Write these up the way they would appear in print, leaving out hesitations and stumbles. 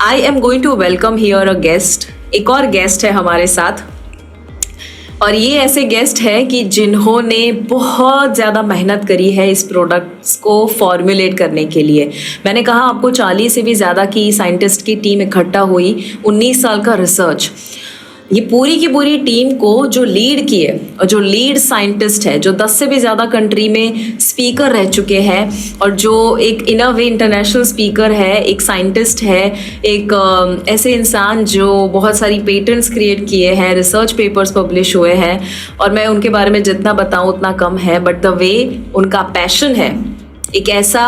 I am going to welcome here a guest. एक और guest है हमारे साथ, और ये ऐसे गेस्ट है कि जिन्होंने बहुत ज़्यादा मेहनत करी है इस प्रोडक्ट्स को फॉर्मुलेट करने के लिए। मैंने कहा आपको 40 से भी ज़्यादा की साइंटिस्ट की टीम इकट्ठा हुई, 19 साल का रिसर्च। ये पूरी की पूरी टीम को जो लीड किए और जो लीड साइंटिस्ट है, जो 10 से भी ज़्यादा कंट्री में स्पीकर रह चुके हैं, और जो एक इन अ वे इंटरनेशनल स्पीकर है, एक साइंटिस्ट है, एक ऐसे इंसान जो बहुत सारी पेटेंट्स क्रिएट किए हैं, रिसर्च पेपर्स पब्लिश हुए हैं, और मैं उनके बारे में जितना बताऊं उतना कम है। बट द वे उनका पैशन है एक ऐसा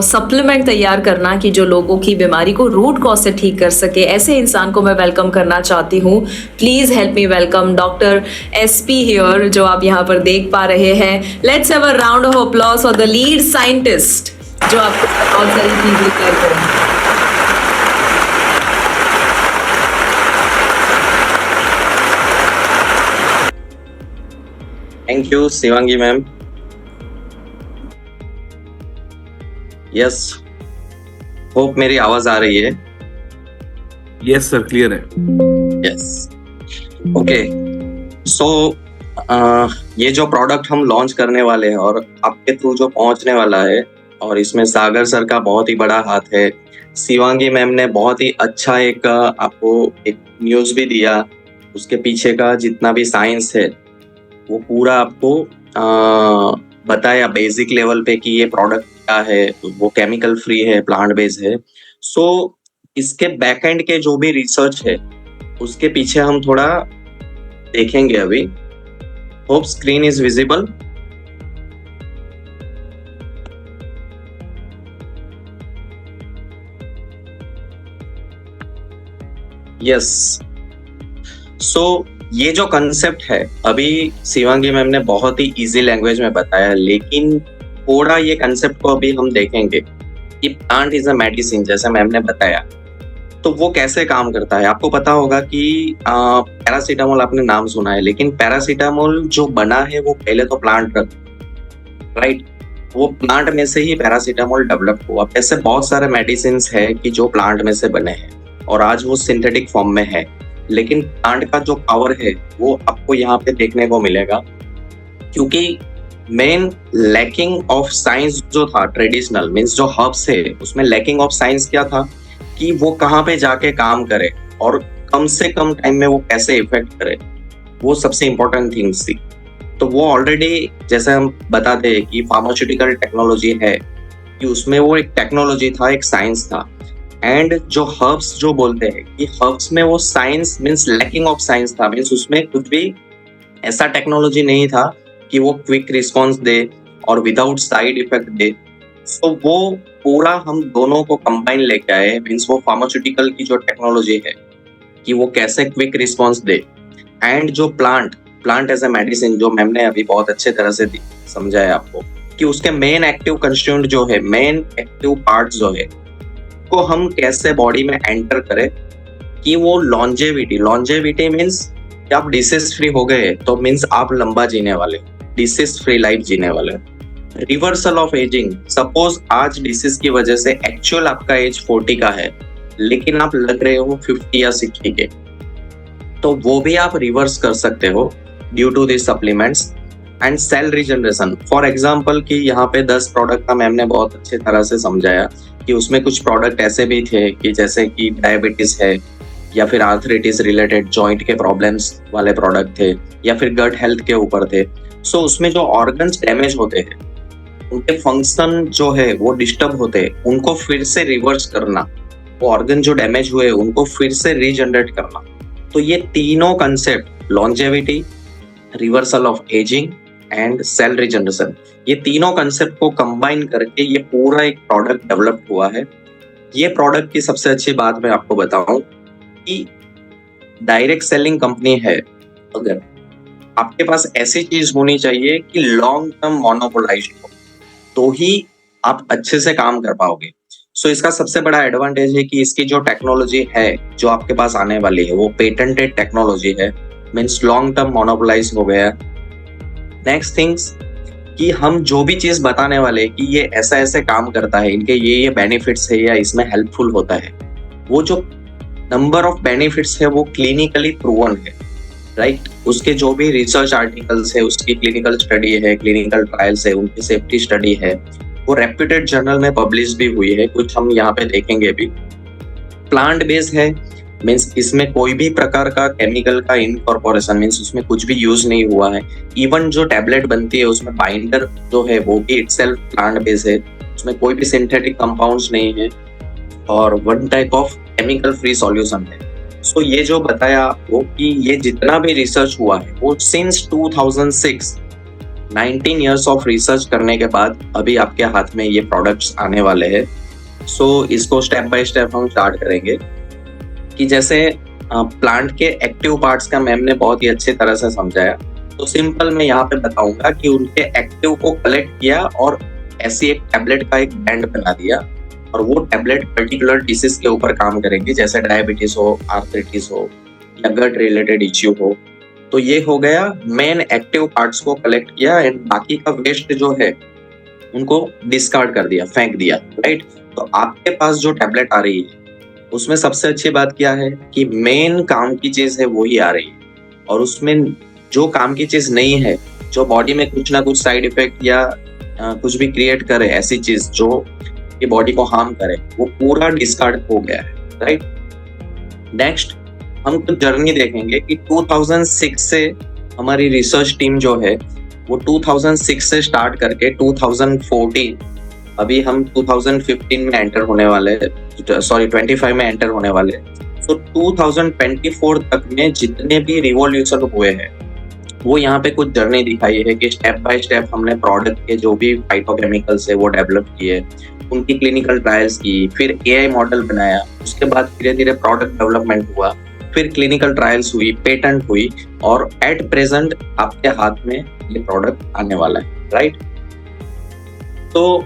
सप्लीमेंट तैयार करना कि जो लोगों की बीमारी को रूट कॉज से ठीक कर सके, ऐसे इंसान को मैं वेलकम करना चाहती हूँ। Please help me welcome doctor SP here, जो आप यहाँ पर देख पा रहे हैं। Let's have a round of applause for the lead scientist जो आपको बहुत सारी चीजें कर रहे हैं। Thank you Shivangi ma'am. Yes, hope मेरी आवाज आ रही है। यस सर, क्लियर है। Yes, okay. सो ये जो प्रोडक्ट हम लॉन्च करने वाले हैं और आपके थ्रू जो पहुंचने वाला है, और इसमें सागर सर का बहुत ही बड़ा हाथ है। शिवांगी मैम ने बहुत ही अच्छा एक आपको एक न्यूज भी दिया, उसके पीछे का जितना भी साइंस है वो पूरा आपको बताया बेसिक लेवल पे कि ये प्रोडक्ट क्या है, वो केमिकल फ्री है, प्लांट बेस्ड है। सो इसके बैक एंड के जो भी रिसर्च है उसके पीछे हम थोड़ा देखेंगे अभी। Hope screen is visible. Yes, so ये जो कंसेप्ट है अभी शिवांगी मैम ने बहुत ही इजी लैंग्वेज में बताया, लेकिन थोड़ा ये कंसेप्ट को अभी हम देखेंगे कि प्लांट इज अ मेडिसिन, जैसे मैम ने बताया। तो वो कैसे काम करता है। आपको पता होगा कि पैरासीटामोल आपने नाम सुना है, लेकिन पैरासीटामोल जो बना है वो पहले तो प्लांट राइट, वो प्लांट में से ही पैरासीटामोल डेवलप हुआ। ऐसे बहुत सारे मेडिसिन है कि जो प्लांट में से बने हैं और आज वो सिंथेटिक फॉर्म में है, लेकिन प्लांट का जो पावर है वो आपको यहाँ पे देखने को मिलेगा। क्योंकि मेन लैकिंग ऑफ साइंस जो था ट्रेडिशनल मीन्स जो हर्ब्स है, उसमें लैकिंग ऑफ साइंस क्या था कि वो कहाँ पे जाके काम करे और कम से कम टाइम में वो कैसे इफेक्ट करे, वो सबसे इंपॉर्टेंट थिंग्स थी। तो वो ऑलरेडी जैसे हम बताते हैं कि फार्मास्यूटिकल टेक्नोलॉजी है कि उसमें वो एक टेक्नोलॉजी था, एक साइंस था। एंड जो हर्ब्स जो बोलते हैं कि हर्ब्स में वो science means lacking of science था, मीन्स उसमें कुछ भी ऐसा टेक्नोलॉजी नहीं था कि वो क्विक रिस्पॉन्स दे और विदाउट साइड इफेक्ट दे। सो वो पूरा हम दोनों को कंबाइन लेके आए, मीन्स वो फार्मास्यूटिकल की जो टेक्नोलॉजी है कि वो कैसे क्विक रिस्पॉन्स दे, एंड जो प्लांट एज ए मेडिसिन जो मैम ने अभी बहुत अच्छे तरह से समझाया आपको कि उसके मेन एक्टिव कंस्टिट्यूएंट जो है, मेन एक्टिव पार्ट जो है, को हम कैसे बॉडी में एंटर करें कि वो लॉन्जेविटी मीन्स कि आप डिसीज फ्री हो गए तो मीन्स आप लंबा जीने वाले, डिसीज फ्री लाइफ जीने वाले। रिवर्सल ऑफ एजिंग, सपोज आज डिसीज की वजह से एक्चुअल आपका एज 40 का है, लेकिन आप लग रहे हो 50 या 60 के, तो वो भी आप रिवर्स कर सकते हो due to this supplements. And cell regeneration, for example कि यहाँ पे 10 प्रोडक्ट का मैम ने बहुत अच्छे तरह से समझाया कि उसमें कुछ प्रोडक्ट ऐसे भी थे कि जैसे कि डायबिटीज है, या फिर आर्थराइटिस रिलेटेड जॉइंट के प्रॉब्लम्स वाले प्रोडक्ट थे, या फिर गट हेल्थ के ऊपर थे। सो उसमें जो ऑर्गन्स डैमेज होते हैं, उनके फंक्शन जो है वो डिस्टर्ब होते हैं, उनको फिर से रिवर्स करना, वो ऑर्गन जो डैमेज हुए उनको फिर से रीजनरेट करना। तो ये तीनों concept, longevity, reversal of ageing and cell regeneration, ये तीनों कंसेप्ट को कंबाइन करके ये पूरा एक प्रोडक्ट डेवलप हुआ है। ये प्रोडक्ट की सबसे अच्छी बात मैं आपको बताऊं कि डायरेक्ट सेलिंग कंपनी है, अगर आपके पास ऐसी चीज होनी चाहिए कि लॉन्ग टर्म मोनोपोलाइज हो, तो ही आप अच्छे से काम कर पाओगे। सो इसका सबसे बड़ा एडवांटेज है कि इसकी जो टेक्नोलॉजी है जो आपके पास आने वाली है वो पेटेंटेड टेक्नोलॉजी है, मीन्स लॉन्ग टर्म मोनोपोलाइज हो गया। नेक्स्ट थिंग्स कि हम जो भी चीज बताने वाले कि ये ऐसा ऐसे काम करता है, इनके ये बेनिफिट्स है या इसमें हेल्पफुल होता है, वो जो नंबर ऑफ बेनिफिट्स है वो क्लिनिकली प्रूवन है, राइट। उसके जो भी रिसर्च आर्टिकल्स है, उसकी क्लिनिकल स्टडी है, क्लिनिकल ट्रायल्स है, उनकी सेफ्टी स्टडी है, वो रेप्यूटेड जर्नल में पब्लिश भी हुई है, कुछ हम यहाँ पे देखेंगे भी। प्लांट बेस्ड है, मीन्स इसमें कोई भी प्रकार का केमिकल का इनकॉर्पोरेशन, मीन्स उसमें कुछ भी यूज नहीं हुआ है। इवन जो टैबलेट बनती है उसमें बाइंडर जो है वो भी इटसेल्फ प्लांट बेस्ड है, उसमें कोई भी सिंथेटिक कंपाउंड्स नहीं है और one type of chemical free solution है। सो ये जो बताया वो कि ये जितना भी रिसर्च हुआ है वो सिंस 2006 19 इयर्स ऑफ रिसर्च करने के बाद अभी आपके हाथ में ये प्रोडक्ट्स आने वाले हैं। सो इसको स्टेप बाय स्टेप हम स्टार्ट करेंगे कि जैसे प्लांट के एक्टिव पार्ट्स का मैम ने बहुत ही अच्छी तरह से समझाया, तो सिंपल मैं यहाँ पे बताऊंगा कि उनके एक्टिव को कलेक्ट किया और ऐसी एक टैबलेट का एक बैंड बना दिया और वो टैबलेट पर्टिकुलर डिसीज के ऊपर काम करेंगी, जैसे डायबिटीज हो, आर्थराइटिस हो या गट रिलेटेड इश्यू हो। तो ये हो गया मेन एक्टिव पार्ट्स को कलेक्ट किया एंड बाकी का वेस्ट जो है उनको डिस्कार्ड कर दिया, फेंक दिया, राइट। तो आपके पास जो टैबलेट आ रही है उसमें सबसे अच्छी बात क्या है कि मेन काम की चीज है वही आ रही है, और उसमें जो काम की चीज नहीं है, जो बॉडी में कुछ ना कुछ साइड इफेक्ट या कुछ भी क्रिएट करे, ऐसी चीज जो कि बॉडी को हार्म करे, वो पूरा डिस्कार्ड हो गया है, राइट। नेक्स्ट हम कुछ जर्नी देखेंगे कि 2006 से हमारी रिसर्च टीम जो है वो 2006 से स्टार्ट करके 2014, अभी हम 2015 में एंटर होने वाले, सॉरी 25 में एंटर होने वाले। तो 2024 तक में जितने भी रिवॉल्यूशन हुए हैं वो यहाँ पे कुछ जर्नी दिखाई है कि स्टेप बाय स्टेप हमने प्रोडक्ट के जो भी फाइटोकेमिकल्स है वो डेवलप किए, उनकी क्लिनिकल ट्रायल्स की, फिर एआई मॉडल बनाया, उसके बाद धीरे धीरे प्रोडक्ट डेवलपमेंट हुआ, फिर क्लिनिकल ट्रायल्स हुई, पेटेंट हुई, और एट प्रेजेंट आपके हाथ में ये प्रोडक्ट आने वाला है, राइट। तो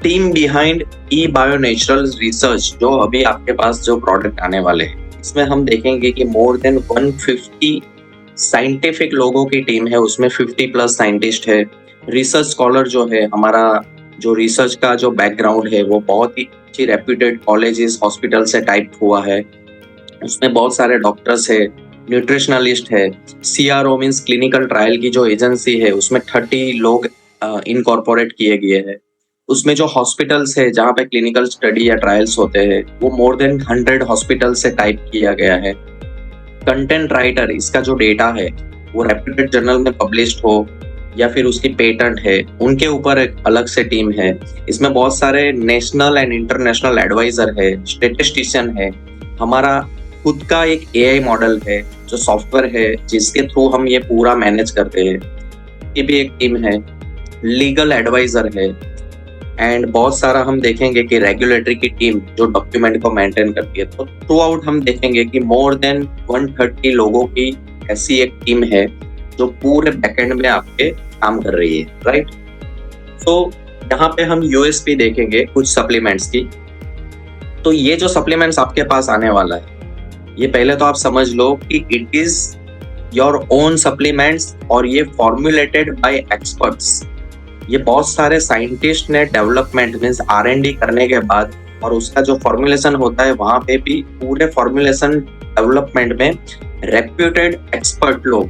टीम बिहाइंड ई बायो नेचुरल रिसर्च, जो अभी आपके पास जो प्रोडक्ट आने वाले हैं, इसमें हम देखेंगे कि मोर देन 150 साइंटिफिक लोगों की टीम है, उसमें 50+ साइंटिस्ट है। रिसर्च स्कॉलर जो है, हमारा जो रिसर्च का जो बैकग्राउंड है वो बहुत ही अच्छी रेप्यूटेड कॉलेजेस, हॉस्पिटल से टाइप हुआ है, उसमें बहुत सारे डॉक्टर्स है, न्यूट्रिशनलिस्ट है, CRO मीन्स क्लिनिकल ट्रायल की जो एजेंसी है उसमें 30 लोग इनकॉर्पोरेट किए गए हैं। उसमें जो हॉस्पिटल्स है जहाँ पे क्लिनिकल स्टडी या ट्रायल्स होते हैं वो मोर देन 100 हॉस्पिटल से टाइप किया गया है। कंटेंट राइटर, इसका जो डेटा है वो रेप्यूटेड जर्नल में पब्लिश्ड हो या फिर उसकी पेटेंट है, उनके ऊपर एक अलग से टीम है। इसमें बहुत सारे नेशनल एंड इंटरनेशनल एडवाइजर है, स्टेटिस्टिशियन है, हमारा खुद का एक AI मॉडल है जो सॉफ्टवेयर है जिसके थ्रू हम ये पूरा मैनेज करते हैं, ये भी एक टीम है, लीगल एडवाइजर है, एंड बहुत सारा हम देखेंगे कि रेगुलेटरी की टीम जो डॉक्यूमेंट को मेंटेन करती है। तो थ्रू आउट हम देखेंगे कि मोर देन 130 लोगों की ऐसी एक टीम है जो पूरे बैकएंड में आपके काम कर रही है, राइट। तो यहाँ पे हम USP देखेंगे कुछ सप्लीमेंट्स की। तो ये जो सप्लीमेंट्स आपके पास आने वाला है, ये पहले तो आप समझ लो कि it is your own supplements और ये फॉर्मुलेटेड बाय एक्सपर्ट्स। ये बहुत सारे साइंटिस्ट ने डेवलपमेंट मीन्स R&D करने के बाद, और उसका जो फॉर्मुलेशन होता है वहां पे भी पूरे फॉर्मुलेशन डेवलपमेंट में रेप्यूटेड एक्सपर्ट लोग,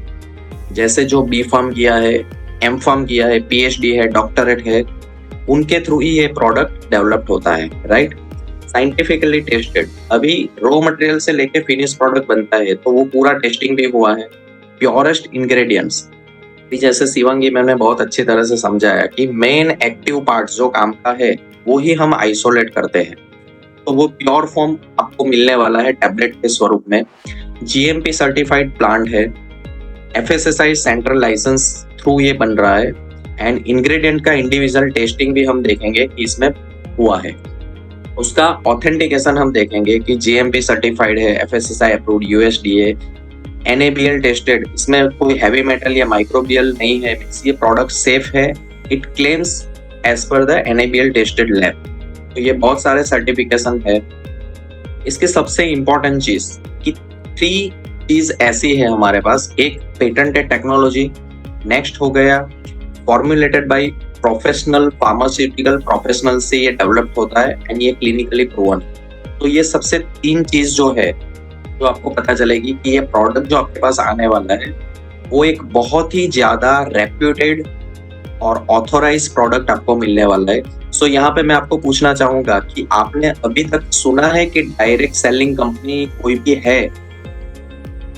जैसे जो B.Pharm किया है, M.Pharm किया है, PhD है, डॉक्टरेट है, उनके थ्रू ही ये प्रोडक्ट डेवलप्ड होता है, राइट। साइंटिफिकली टेस्टेड, अभी रॉ मटेरियल से लेके फिनिश प्रोडक्ट बनता है तो वो पूरा टेस्टिंग भी हुआ है। प्योरेस्ट इंग्रेडिएंट्स, जैसे शिवांगी मैम ने बहुत अच्छी तरह से समझाया कि मेन एक्टिव पार्ट्स जो काम का है वो ही हम आइसोलेट करते हैं, तो वो प्योर फॉर्म आपको मिलने वाला है टैबलेट के स्वरूप में। GMP सर्टिफाइड प्लांट है, FSSAI सेंट्रल लाइसेंस थ्रू ये बन रहा है, एंड इंग्रेडिएंट का इंडिविजुअल टेस्टिंग भी हम देखेंगे कि इसमें हुआ है। उसका ऑथेंटिकेशन हम देखेंगे कि GMP सर्टिफाइड है, FSSAI approved, USDA, NABL tested, इसमें कोई हैवी मेटल या माइक्रोबियल नहीं है, ये प्रोडक्ट सेफ है, it claims as per the NABL tested lab. तो ये बहुत सारे सर्टिफिकेशन है। इसकी सबसे इम्पोर्टेंट चीज कि 3 चीज ऐसी है हमारे पास, एक पेटेंटेड टेक्नोलॉजी, नेक्स्ट हो गया formulated by professional pharmaceutical professional से ये डेवलप होता है, एंड ये क्लिनिकली प्रूवन। तो ये सबसे 3 चीज जो है, जो आपको पता चलेगी कि ये प्रोडक्ट जो आपके पास आने वाला है वो एक बहुत ही ज्यादा रेप्यूटेड और ऑथोराइज प्रोडक्ट आपको मिलने वाला है। सो यहाँ पे मैं आपको पूछना चाहूंगा कि आपने अभी तक सुना है कि डायरेक्ट सेलिंग कंपनी कोई भी है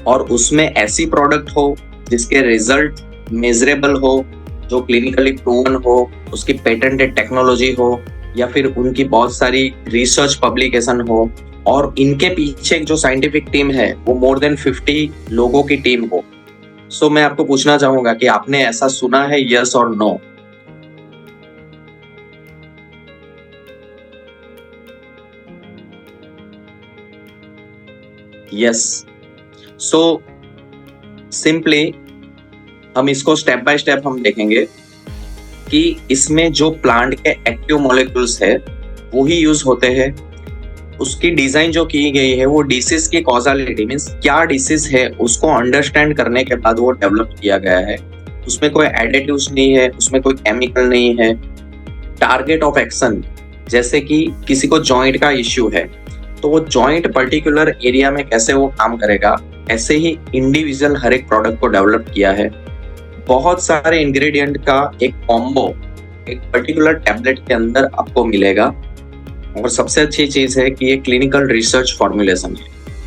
और उसमें ऐसी प्रोडक्ट हो जिसके रिजल्ट मेजरेबल हो, जो क्लिनिकली प्रूवन हो, उसकी पेटेंटेड टेक्नोलॉजी हो, या फिर उनकी बहुत सारी रिसर्च पब्लिकेशन हो और इनके पीछे जो साइंटिफिक टीम है वो मोर देन 50 लोगों की टीम हो। सो मैं आपको पूछना चाहूंगा कि आपने ऐसा सुना है, यस और नो? यस। सो सिंपली हम इसको स्टेप बाय स्टेप हम देखेंगे कि इसमें जो प्लांट के एक्टिव मॉलिक्यूल्स है वो ही यूज होते हैं। उसकी डिजाइन जो की गई है वो डिसीज की कॉजालिटी मीन्स क्या डिसीज है उसको अंडरस्टैंड करने के बाद वो डेवलप किया गया है। उसमें कोई एडिटिव्स नहीं है, उसमें कोई केमिकल नहीं है। टारगेट ऑफ एक्शन, जैसे कि किसी को जॉइंट का इश्यू है तो वो जॉइंट पर्टिकुलर एरिया में कैसे वो काम करेगा, ऐसे ही इंडिविजुअल हर एक प्रोडक्ट को डेवलप किया है। बहुत सारे इंग्रेडिएंट का एक कॉम्बो एक पर्टिकुलर टैबलेट के अंदर आपको मिलेगा और सबसे अच्छी चीज है कि ये क्लिनिकल रिसर्च फॉर्मुलेशन है,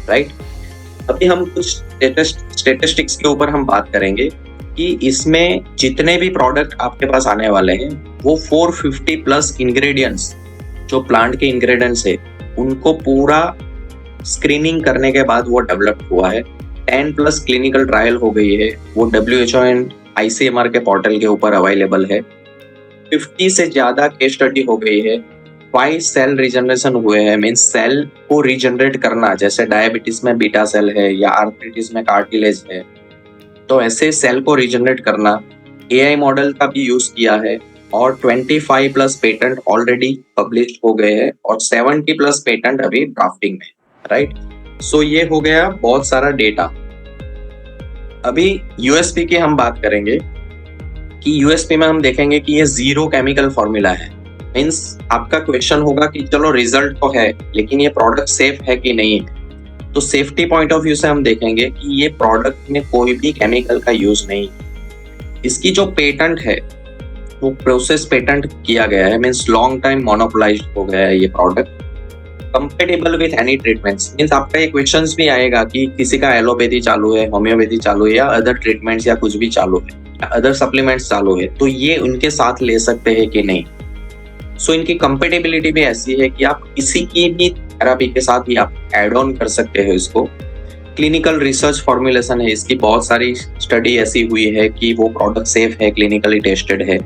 राइट। अभी हम कुछ स्टेटिस्टिक्स के ऊपर हम बात करेंगे कि इसमें जितने भी प्रोडक्ट आपके पास आने वाले हैं वो 450 प्लस इंग्रेडिएंट्स, जो प्लांट के इंग्रेडिएंट्स है उनको पूरा स्क्रीनिंग करने के बाद वो डेवलप हुआ है। 10 प्लस क्लिनिकल ट्रायल हो गई है, वो WHO एंड ICMR के पोर्टल के ऊपर अवेलेबल है। 50 से ज्यादा केस स्टडी हो गई है। 5 सेल रिजनरेशन हुए हैं, मीन्स सेल को रिजनरेट करना, जैसे डायबिटीज में बीटा सेल है या आर्थराइटिस में कार्टिलेज है, तो ऐसे सेल को रिजनरेट करना। AI मॉडल का भी यूज किया है और 25 प्लस पेटेंट ऑलरेडी पब्लिश हो गए हैं और 70 प्लस पेटेंट अभी ड्राफ्टिंग में, राइट। सो ये हो गया बहुत सारा डेटा। अभी USP की हम बात करेंगे कि USP में हम देखेंगे कि ये जीरो केमिकल फॉर्मूला है। मीन्स आपका क्वेश्चन होगा कि चलो रिजल्ट तो है लेकिन ये प्रोडक्ट सेफ है कि नहीं है, तो सेफ्टी पॉइंट ऑफ व्यू से हम देखेंगे कि ये प्रोडक्ट में कोई भी केमिकल का यूज नहीं। इसकी जो पेटेंट है वो प्रोसेस पेटेंट किया गया है, मीन्स लॉन्ग टाइम मोनोपोलाइज्ड हो गया है ये product. Compatible with any treatments, means आपका ये क्वेश्चंस भी आएगा कि किसी का एलोपैथी चालू है, होम्योपैथी चालू है या अदर ट्रीटमेंट्स या कुछ भी चालू है या अदर सप्लीमेंट्स चालू है, तो ये उनके साथ ले सकते हैं कि नहीं। सो इनकी कंपेटेबिलिटी भी ऐसी है कि आप किसी की भी थेरापी के साथ ही आप एड ऑन कर सकते हो इसको। क्लिनिकल रिसर्च फॉर्मुलेशन है इसकी, बहुत सारी स्टडी ऐसी हुई है कि वो प्रोडक्ट सेफ है, क्लिनिकली टेस्टेड है।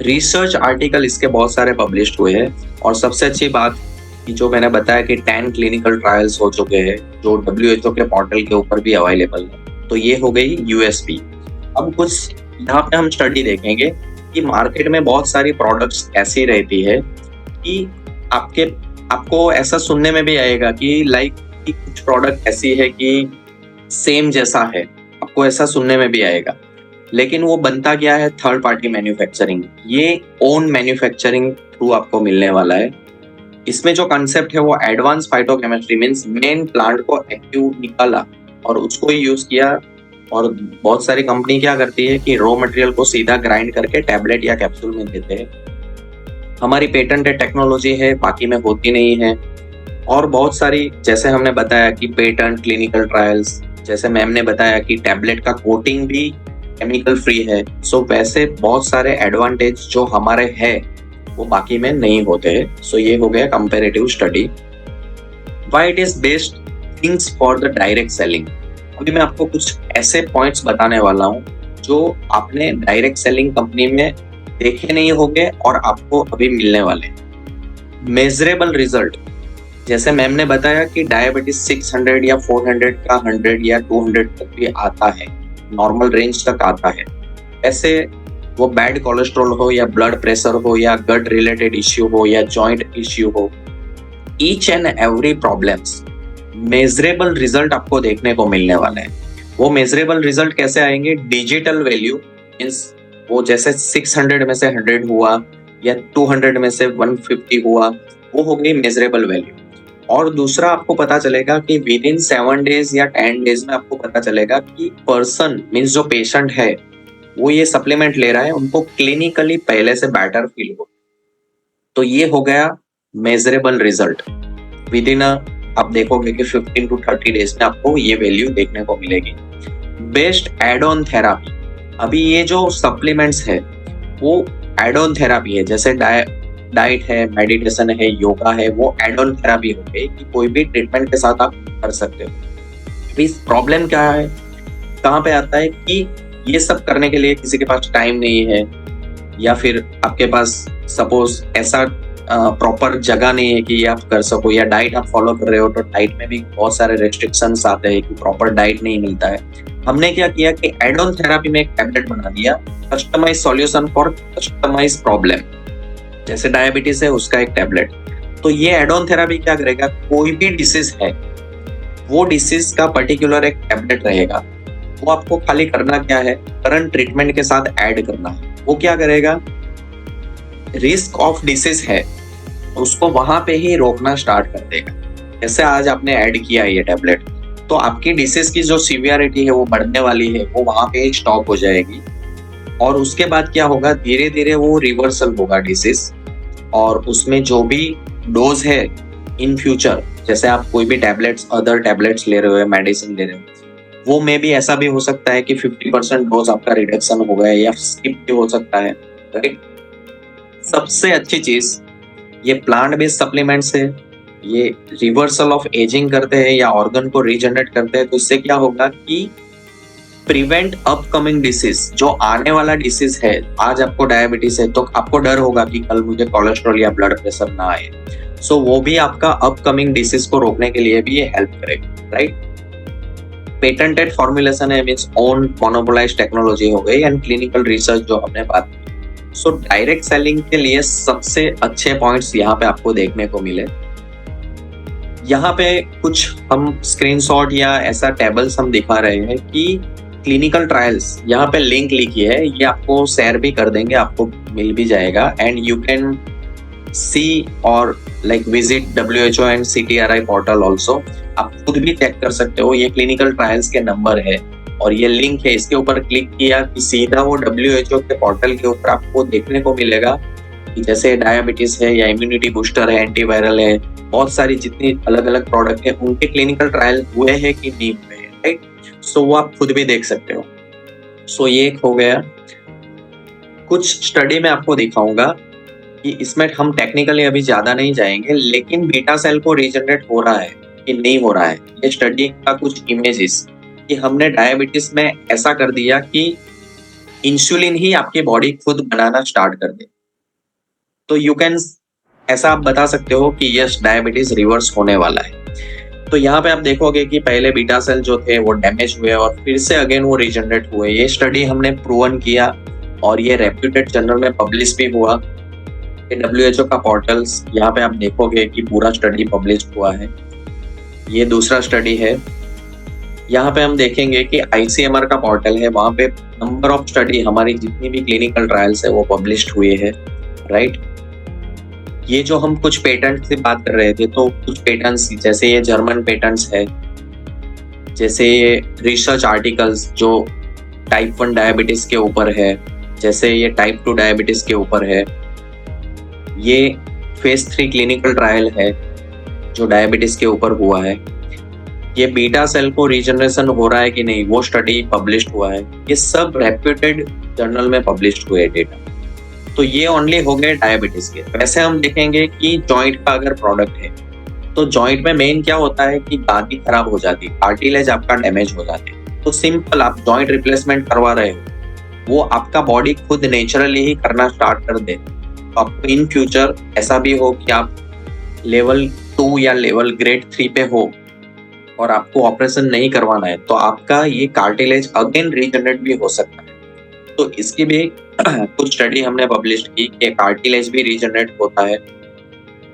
रिसर्च आर्टिकल इसके बहुत सारे पब्लिश्ड हुए हैं और सबसे अच्छी बात कि जो मैंने बताया कि 10 क्लिनिकल ट्रायल्स हो चुके हैं जो WHO के पोर्टल के ऊपर भी अवेलेबल है। तो ये हो गई USP। अब कुछ यहाँ पे हम स्टडी देखेंगे कि मार्केट में बहुत सारी प्रोडक्ट्स ऐसी रहती है कि आपको ऐसा सुनने में भी आएगा कि लाइक कि कुछ प्रोडक्ट ऐसी है कि सेम जैसा है, आपको ऐसा सुनने में भी आएगा, लेकिन वो बनता क्या है, थर्ड पार्टी मैन्युफैक्चरिंग। ये ओन मैन्युफैक्चरिंग थ्रू आपको मिलने वाला है। इसमें जो कंसेप्ट है वो advance phytochemistry, means main plant को एक्टिव निकाला और उसको ही यूज किया। और बहुत सारी कंपनी क्या करती है कि रॉ मटेरियल को सीधा ग्राइंड करके टैबलेट या कैप्सूल में देते हैं। हमारी पेटेंटेड टेक्नोलॉजी है, बाकी में होती नहीं है। और बहुत सारी, जैसे हमने बताया कि पेटेंट, क्लिनिकल ट्रायल्स, जैसे मैम ने बताया कि टैबलेट का कोटिंग भी केमिकल फ्री है। सो वैसे बहुत सारे एडवांटेज जो हमारे है वो बाकी में नहीं होते हैं। सो ये हो गया comparative study. Why it is best things for the direct selling. अभी मैं आपको कुछ ऐसे पॉइंट्स बताने वाला हूँ जो आपने डायरेक्ट सेलिंग कंपनी में देखे नहीं होंगे और आपको अभी मिलने वाले। मेजरेबल रिजल्ट, जैसे मैम ने बताया कि डायबिटीज 600 या 400 का 100 या 200 तक भी आता है, नॉर्मल रेंज तक आता है। ऐसे वो बैड कोलेस्ट्रॉल हो या ब्लड प्रेशर हो या गट रिलेटेड इश्यू हो या जॉइंट इश्यू हो, each and every problems measurable result आपको देखने को मिलने वाला है। वो मेजरेबल रिजल्ट कैसे आएंगे, डिजिटल वैल्यू, मींस वो जैसे 600 में से 100 हुआ या 200 में से 150 हुआ, वो हो गई मेजरेबल वैल्यू। और दूसरा आपको पता चलेगा कि विद इन 7 डेज या 10 डेज में आपको पता चलेगा कि पर्सन मीन्स जो पेशेंट है वो ये सप्लीमेंट ले रहा है, उनको क्लिनिकली पहले से बेटर फील हो। तो ये हो गया मेजरेबल रिजल्ट। विद इन आप देखोगे कि 15 to 30 डेज में आपको ये वैल्यू देखने को मिलेगी। बेस्ट एड ऑन थेरापी, अभी ये जो सप्लीमेंट्स है वो एड ऑन थेरापी है, जैसे डाइट है, मेडिटेशन है, योगा है, वो एड ऑन थेरापी हो गई कि कोई भी ट्रीटमेंट के साथ आप कर सकते हो। अभी प्रॉब्लम क्या है, कहाँ पे आता है कि ये सब करने के लिए किसी के पास टाइम नहीं है, या फिर आपके पास सपोज ऐसा प्रॉपर जगह नहीं है कि ये आप कर सको, या डाइट आप फॉलो कर रहे हो तो डाइट में भी बहुत सारे रेस्ट्रिक्शंस आते हैं कि प्रॉपर डाइट नहीं मिलता है। हमने क्या किया कि एड ऑन थेरापी में एक टैबलेट बना दिया, customise solution for customise problem. जैसे डायबिटीज है उसका एक टैबलेट। तो ये एड ऑन थेरापी क्या करेगा, कोई भी डिसीज है वो डिसीज का पर्टिकुलर एक टैबलेट रहेगा, वो आपको खाली करना क्या है, करंट ट्रीटमेंट के साथ ऐड करना है। वो क्या करेगा, रिस्क ऑफ डिसीज है उसको वहां पे ही रोकना स्टार्ट कर देगा। जैसे आज आपने ऐड किया ये टैबलेट, तो आपकी डिसीज की जो सीवियरिटी है वो बढ़ने वाली है, वो वहां पे ही स्टॉप हो जाएगी। और उसके बाद क्या होगा, धीरे धीरे वो रिवर्सल होगा डिसीज, और उसमें जो भी डोज है इन फ्यूचर, जैसे आप कोई भी टैबलेट्स अदर टैबलेट्स ले रहे हो, मेडिसिन ले रहे हो, वो में भी ऐसा भी हो सकता है कि 50% डोज आपका रिडक्शन हो गया या स्किप भी हो सकता है, राइट। सबसे अच्छी चीज ये प्लांट बेस्ड सप्लीमेंट्स है, ये रिवर्सल ऑफ एजिंग करते हैं या ऑर्गन को रीजनरेट करते हैं। तो इससे क्या होगा कि प्रिवेंट अपकमिंग डिसीज, जो आने वाला डिसीज है, आज आपको डायबिटीज है तो आपको डर होगा कि कल मुझे कोलेस्ट्रॉल या ब्लड प्रेशर ना आए, सो वो भी आपका अपकमिंग डिसीज को रोकने के लिए भी ये हेल्प करेगा, राइट। पेटेंटेड फॉर्मुलेशन है, मींस ओन मोनोपोलाइज्ड टेक्नोलॉजी हो गई, एंड क्लिनिकल रिसर्च जो हमने बात की। सो डायरेक्ट सेलिंग के लिए सबसे अच्छे पॉइंट्स यहाँ पे आपको देखने को मिले। यहाँ पे कुछ हम स्क्रीनशॉट या ऐसा टेबल्स हम दिखा रहे हैं कि क्लिनिकल ट्रायल्स, यहाँ पे लिंक लिखी है, ये आपको शेयर भी कर देंगे, आपको मिल भी जाएगा, एंड यू कैन सी और like visit WHO and CTRI portal also. आप खुद भी चेक कर सकते हो, ये क्लिनिकल ट्रायल्स के नंबर है और ये लिंक है, इसके ऊपर क्लिक किया कि सीधा वो WHO के पोर्टल के ऊपर आपको देखने को मिलेगा कि जैसे डायबिटीज है या इम्यूनिटी बूस्टर है, एंटीवायरल है, बहुत सारी जितनी अलग अलग प्रोडक्ट है उनके क्लिनिकल ट्रायल हुए हैं कि नहीं हुए हैं, राइट। सो वो आप खुद भी देख सकते हो। सो ये एक हो गया। कुछ स्टडी में आपको दिखाऊंगा कि इसमें हम टेक्निकली अभी ज्यादा नहीं जाएंगे, लेकिन बीटा सेल को रीजनरेट हो रहा है कि नहीं हो रहा है, ये स्टडी का कुछ इमेजेस कि हमने डायबिटीज में ऐसा कर दिया कि इंसुलिन ही आपकी बॉडी खुद बनाना स्टार्ट कर दे। तो यू कैन ऐसा आप बता सकते हो कि यस डायबिटीज रिवर्स होने वाला है। तो यहाँ पे आप देखोगे कि पहले बीटा सेल जो थे वो डैमेज हुए और फिर से अगेन वो रीजनरेट हुए। ये स्टडी हमने प्रूवन किया और ये रेप्यूटेड जर्नल में पब्लिश भी हुआ। WHO का पोर्टल्स यहाँ पे आप देखोगे कि पूरा स्टडी पब्लिश हुआ है। ये दूसरा स्टडी है। यहाँ पे हम देखेंगे कि ICMR का पोर्टल है, वहाँ पे नंबर ऑफ स्टडी हमारी जितनी भी क्लिनिकल ट्रायल्स है वो पब्लिश्ड हुए हैं, राइट। ये जो हम कुछ पेटेंट से बात कर रहे थे, तो कुछ पेटेंट्स जैसे ये जर्मन पेटेंट्स है, जैसे ये रिसर्च आर्टिकल्स जो टाइप 1 डायबिटीज के ऊपर है, जैसे ये टाइप 2 डायबिटीज के ऊपर है, ये फेज 3 क्लिनिकल ट्रायल है जो डायबिटीज के ऊपर हुआ है, ये बीटा सेल को रीजनरेशन हो रहा है कि नहीं वो स्टडी पब्लिश्ड हुआ है। ये सब रेप्यूटेड जर्नल में पब्लिश्ड हुए डेटा। तो ये ओनली हो गए डायबिटीज के। वैसे हम देखेंगे कि जॉइंट का अगर प्रोडक्ट है तो जॉइंट में मेन क्या होता है कि गादी खराब हो जाती है, कार्टिलेज आपका डैमेज हो जाते हैं। तो सिंपल आप जॉइंट रिप्लेसमेंट करवा रहे हो, वो आपका बॉडी खुद नेचुरली ही करना स्टार्ट कर दे। तो आपको इन फ्यूचर ऐसा भी हो कि आप लेवल 2 या लेवल ग्रेड 3 पे हो और आपको ऑपरेशन नहीं करवाना है, तो आपका ये कार्टिलेज अगेन रीजनरेट भी हो सकता है। तो इसकी भी कुछ स्टडी हमने पब्लिश की कि कार्टिलेज भी रीजनरेट होता है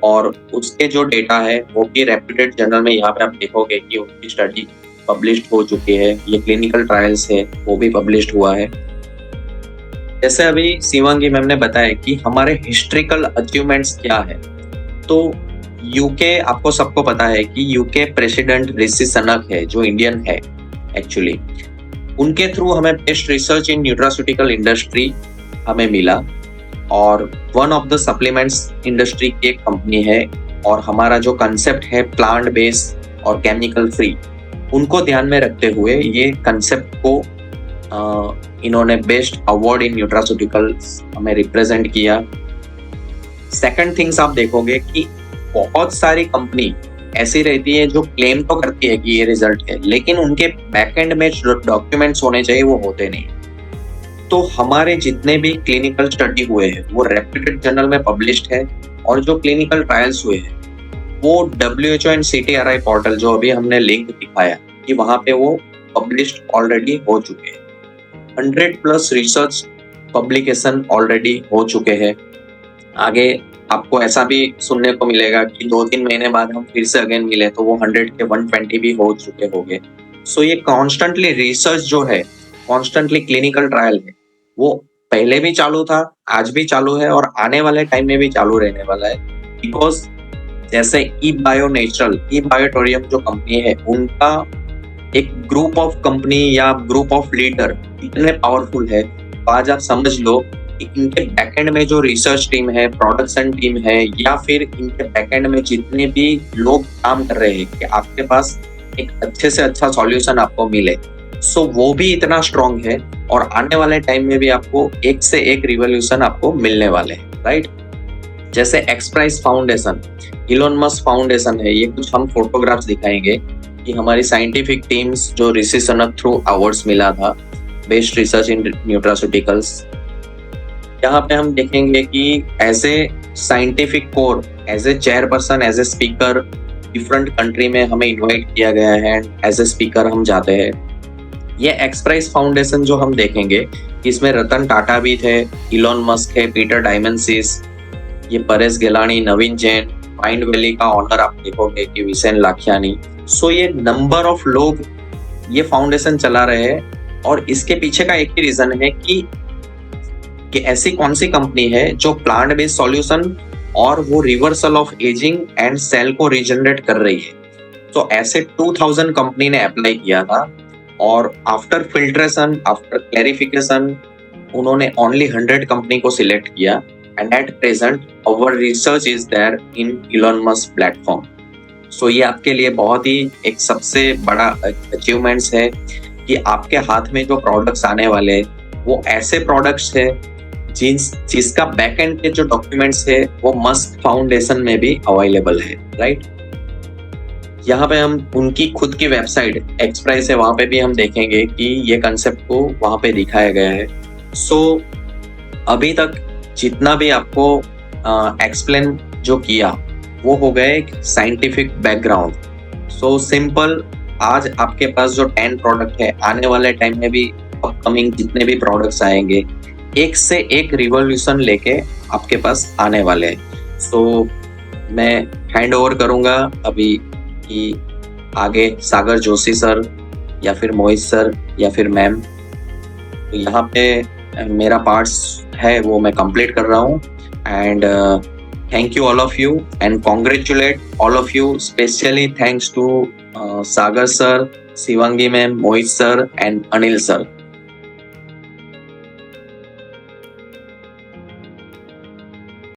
और उसके जो डेटा है वो भी रेप्यूटेड जर्नल में यहाँ पे आप देखोगे कि उनकी स्टडी पब्लिश्ड हो चुकी है। ये क्लिनिकल ट्रायल्स है वो भी पब्लिश्ड हुआ है। जैसे अभी शिवांगी मैम ने बताया कि हमारे हिस्ट्रिकल अचीवमेंट्स क्या है, तो यूके, आपको सबको पता है कि यूके प्रेसिडेंट ऋषि सनक है जो इंडियन है एक्चुअली, उनके थ्रू हमें बेस्ट रिसर्च इन न्यूट्रास्यूटिकल इंडस्ट्री हमें मिला, और one of the supplements industry की एक कंपनी है, और हमारा जो कंसेप्ट है प्लांट बेस्ड और केमिकल फ्री, उनको ध्यान में रखते हुए ये कंसेप्ट को इन्होंने बेस्ट अवार्ड इन न्यूट्रास्यूटिकल्स हमें रिप्रेजेंट किया। सेकंड थिंग्स आप देखोगे कि बहुत सारी कंपनी ऐसी रहती है जो क्लेम तो करती है कि ये रिजल्ट है, लेकिन उनके बैकएंड में जो डॉक्यूमेंट्स होने चाहिए वो होते नहीं। तो हमारे जितने भी क्लिनिकल स्टडी हुए हैं वो रेप्यूटेड जर्नल में पब्लिश्ड है, और जो क्लिनिकल ट्रायल्स हुए हैं वो WHO एंड CTRI पोर्टल, जो अभी हमने लिंक दिखाया कि वहां पे वो पब्लिश्ड ऑलरेडी हो चुके हैं। 100+ रिसर्च पब्लिकेशन ऑलरेडी हो चुके हैं। आगे आपको ऐसा भी सुनने को मिलेगा कि 2-3 महीने बाद हम फिर से अगेन मिले तो वो 100 के 120 भी हो चुके होंगे। सो ये कॉन्स्टेंटली रिसर्च जो है, कॉन्स्टेंटली क्लिनिकल ट्रायल है, वो पहले भी चालू था, आज भी चालू है, और आने वाले टाइम में भी चालू रहने वाला है। बिकॉज जैसे ई बायोटोरियम जो कंपनी है, उनका एक ग्रुप ऑफ कंपनी या ग्रुप ऑफ लीडर इतने पावरफुल है, तो आज आप समझ लो कि इनके बैकएंड में जो रिसर्च टीम है, प्रोडक्शन टीम है, या फिर इनके बैकएंड में जितने भी लोग काम कर रहे हैं कि आपके पास एक अच्छे से अच्छा सॉल्यूशन आपको मिले, सो वो भी इतना स्ट्रांग है, और आने वाले टाइम में भी आपको एक से एक रिवॉल्यूशन आपको मिलने वाले हैं, राइट। जैसे एक्सप्राइज फाउंडेशन, इलोन मस्क फाउंडेशन है, ये कुछ हम फोटोग्राफ्स दिखाएंगे कि हमारी साइंटिफिक टीम्स जो ऋषि सनक थ्रू अवार्ड्स मिला था बेस्ट रिसर्च इन न्यूट्रास्यूटिकल्स, यहाँ पे हम देखेंगे कि as a scientific core, as a chairperson, as a speaker, different country में हमें इनवाइट किया गया है, एज ए स्पीकर हम जाते हैं। ये एक्सप्राइज फाउंडेशन जो हम देखेंगे, इसमें रतन टाटा भी थे, इलोन मस्क है, पीटर डायमंडसीस, ये परेश गेलानी, नवीन जैन, माइंड वैली का ऑनर आप देखोगे कि विसेन लाखियानी। सो ये नंबर ऑफ लोग ये फाउंडेशन चला रहे हैं, और इसके पीछे का एक ही रीजन है कि ऐसी कौन सी कंपनी है जो प्लांट बेस्ड सॉल्यूशन और वो reversal of ageing and cell को रीजनरेट कर रही है। तो ऐसे 2000 कंपनी ने अप्लाई किया था, और आफ्टर फिल्ट्रेशन, आफ्टर क्लैरिफिकेशन, उन्होंने ओनली 100 कंपनी को सिलेक्ट किया, and at present our research is there in Elon Musk platform. So ये आपके लिए बहुत ही एक सबसे बड़ा अचीवमेंट्स है कि आपके हाथ में जो प्रोडक्ट्स आने वाले वो ऐसे प्रोडक्ट्स है जिसका बैकएंड के जो डॉक्यूमेंट्स है वो मस्क फाउंडेशन में भी अवेलेबल है, राइट। यहाँ पे हम उनकी खुद की वेबसाइट एक्सप्राइज है, वहां पे भी हम देखेंगे कि ये कंसेप्ट को वहां पे दिखाया गया है। सो अभी तक जितना भी आपको एक्सप्लेन जो किया वो हो गया एक साइंटिफिक बैकग्राउंड। सो सिंपल, आज आपके पास जो 10 प्रोडक्ट है, आने वाले टाइम में भी अपकमिंग जितने भी प्रोडक्ट्स आएंगे, एक से एक रिवॉल्यूशन लेके आपके पास आने वाले हैं। सो मैं हैंड ओवर करूंगा अभी कि आगे सागर जोशी सर या फिर मोहित सर या फिर मैम, तो यहाँ पे मेरा पार्ट्स है वो मैं कंप्लीट कर रहा हूँ। And thank you all of you and congratulate all of you, specially thanks to Sagar sir, Shivangi ma'am, Mohit sir and Anil sir.